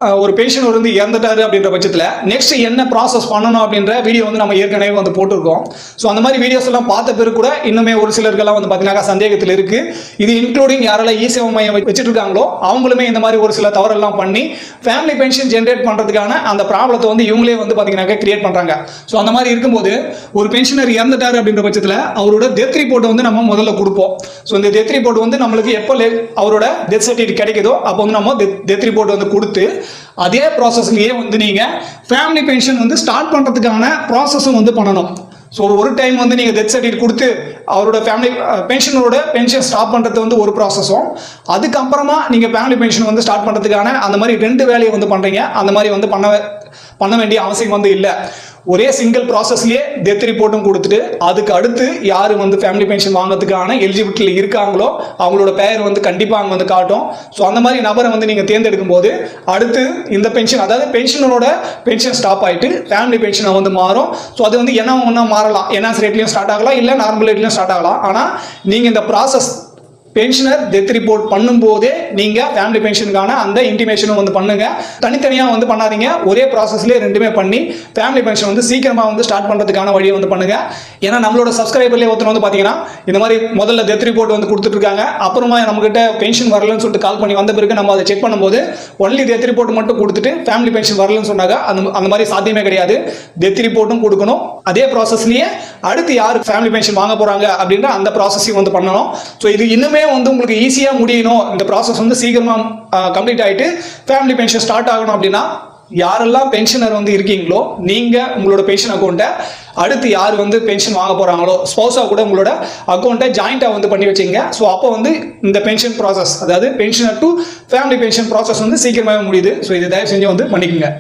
ஒரு பேஷண்ட் வந்து இறந்துட்டாரு அப்படின்ற பட்சத்தில் நெக்ஸ்ட் என்ன ப்ராசஸ் பண்ணணும் அப்படின்ற வீடியோ வந்து நம்ம ஏற்கனவே வந்து போட்டிருக்கோம். ஸோ அந்த மாதிரி வீடியோஸ் எல்லாம் பார்த்த பிறகு கூட இன்னுமே ஒரு சிலருக்கெல்லாம் வந்து பார்த்தீங்கன்னா சந்தேகத்தில் இருக்கு. இது இன்க்ளூடிங் யாரெல்லாம் இ-சேவை மையம் வச்சுட்டு இருக்காங்களோ அவங்களுமே இந்த மாதிரி ஒரு சில தவறெல்லாம் பண்ணி ஃபேமிலி பென்ஷன் ஜென்ரேட் பண்ணுறதுக்கான அந்த ப்ராப்ளத்தை வந்து இவங்களே வந்து பார்த்தீங்கன்னா கிரியேட் பண்ணுறாங்க. ஸோ அந்த மாதிரி இருக்கும்போது ஒரு பென்ஷனர் இறந்துட்டாரு அப்படின்ற பட்சத்தில் அவரோட டெத் ரிப்போர்ட் வந்து நம்ம முதல்ல கொடுப்போம். ஸோ இந்த டெத் ரிப்போர்ட் வந்து நம்மளுக்கு எப்போ அவரோட டெத் சர்டிஃபிகேட் கிடைக்குதோ அப்போ வந்து நம்ம டெத் ரிப்போர்ட் வந்து கொடுத்து அதே ப்ராசஸ்லயே வந்து நீங்க ஃபேமிலி பென்ஷன் வந்து ஸ்டார்ட் பண்றதுக்கான ப்ராசஸும் வந்து பண்ணணும். ஸோ ஒரு டைம் வந்து நீங்க டெத் சர்டிஃபிகேட் கொடுத்து அவரோட ஃபேமிலி பென்ஷன் ஸ்டாப் பண்றது வந்து ஒரு ப்ராசஸும், அதுக்கப்புறமா நீங்க ஃபேமிலி பென்ஷன் வந்து ஸ்டார்ட் பண்றதுக்கான அந்த மாதிரி 2 வேலையை வந்து பண்றீங்க. அந்த மாதிரி வந்து பண்ண வேண்டிய அவசியம் வந்து இல்லை. ஒரே சிங்கிள் ப்ராசஸ்லயே டெத் ரிப்போர்ட்டும் கொடுத்துட்டு அதுக்கு அடுத்து யாரு வந்து ஃபேமிலி பென்ஷன் வாங்குறதுக்கான எலிஜிபிலிட்டி இருக்காங்களோ அவங்களோட பெயர் வந்து கண்டிப்பாக அங்கே வந்து காட்டும். ஸோ அந்த மாதிரி நபரை வந்து நீங்கள் தேர்ந்தெடுக்கும் போது அடுத்து இந்த பென்ஷன், அதாவது பென்ஷன் ஸ்டாப் ஆகிட்டு ஃபேமிலி பென்ஷனை வந்து மாறும். ஸோ அது வந்து என்ன ஒன்றா மாறலாம், என்ஆர்எஸ் ரேட்லையும் ஸ்டார்ட் ஆகலாம், இல்லை நார்மல் ரேட்லையும் ஸ்டார்ட் ஆகலாம். ஆனால் நீங்கள் இந்த ப்ராசஸ் பென்ஷனர் டெத் ரிப்போர்ட் பண்ணும்போதே நீங்க ஃபேமிலி பென்ஷனுக்கான அந்த இன்டிமேஷனும் வந்து பண்ணுங்க. தனித்தனியாக வந்து பண்ணாதீங்க, ஒரே ப்ராசஸ்லேயே ரெண்டுமே பண்ணி ஃபேமிலி பென்ஷன் வந்து சீக்கிரமா வந்து ஸ்டார்ட் பண்றதுக்கான வழியை வந்து பண்ணுங்க. ஏன்னா நம்மளோட சப்ஸ்கிரைபர்லேயே ஒருத்தர் வந்து பார்த்தீங்கன்னா இந்த மாதிரி முதல்ல டெத் ரிப்போர்ட் வந்து கொடுத்துட்டு இருக்காங்க, அப்புறமா நம்மகிட்ட பென்ஷன் வரலன்னு சொல்லிட்டு கால் பண்ணி வந்த பிறகு நம்ம அதை செக் பண்ணும்போது ஒன்லி டெத் ரிப்போர்ட் மட்டும் கொடுத்துட்டு ஃபேமிலி பென்ஷன் வரலன்னு சொன்னாங்க. அந்த மாதிரி சாத்தியமே கிடையாது. டெத் ரிப்போர்ட்டும் கொடுக்கணும், அதே ப்ராசஸ்லேயே அடுத்து யார் ஃபேமிலி பென்ஷன் வாங்க போறாங்க அப்படின்ற அந்த ப்ராசஸையும் வந்து பண்ணணும். ஸோ இது இன்னுமே வந்து உங்களுக்கு ஈஸியா முடியணும், இந்த ப்ராசஸ் வந்து சீக்கிரமா கம்ப்ளீட் ஆயிட்டு ஃபேமிலி பென்ஷன் ஸ்டார்ட் ஆகணும் அப்படின்னா யாரெல்லாம் பென்ஷனர் வந்து இருக்கீங்களோ நீங்க உங்களோட பென்ஷன் அக்கௌண்ட்டை அடுத்து யார் வந்து பென்ஷன் வாங்க போறாங்களோ ஸ்பௌஸா கூட உங்களோட அக்கௌண்ட்டை ஜாயிண்டா வந்து பண்ணி வச்சுங்க. ஸோ அப்போ வந்து இந்த பென்ஷன் ப்ராசஸ், அதாவது pensioner to family pension process வந்து சீக்கிரமாகவே முடியுது. ஸோ இது தயவு செஞ்சு வந்து பண்ணிக்கோங்க.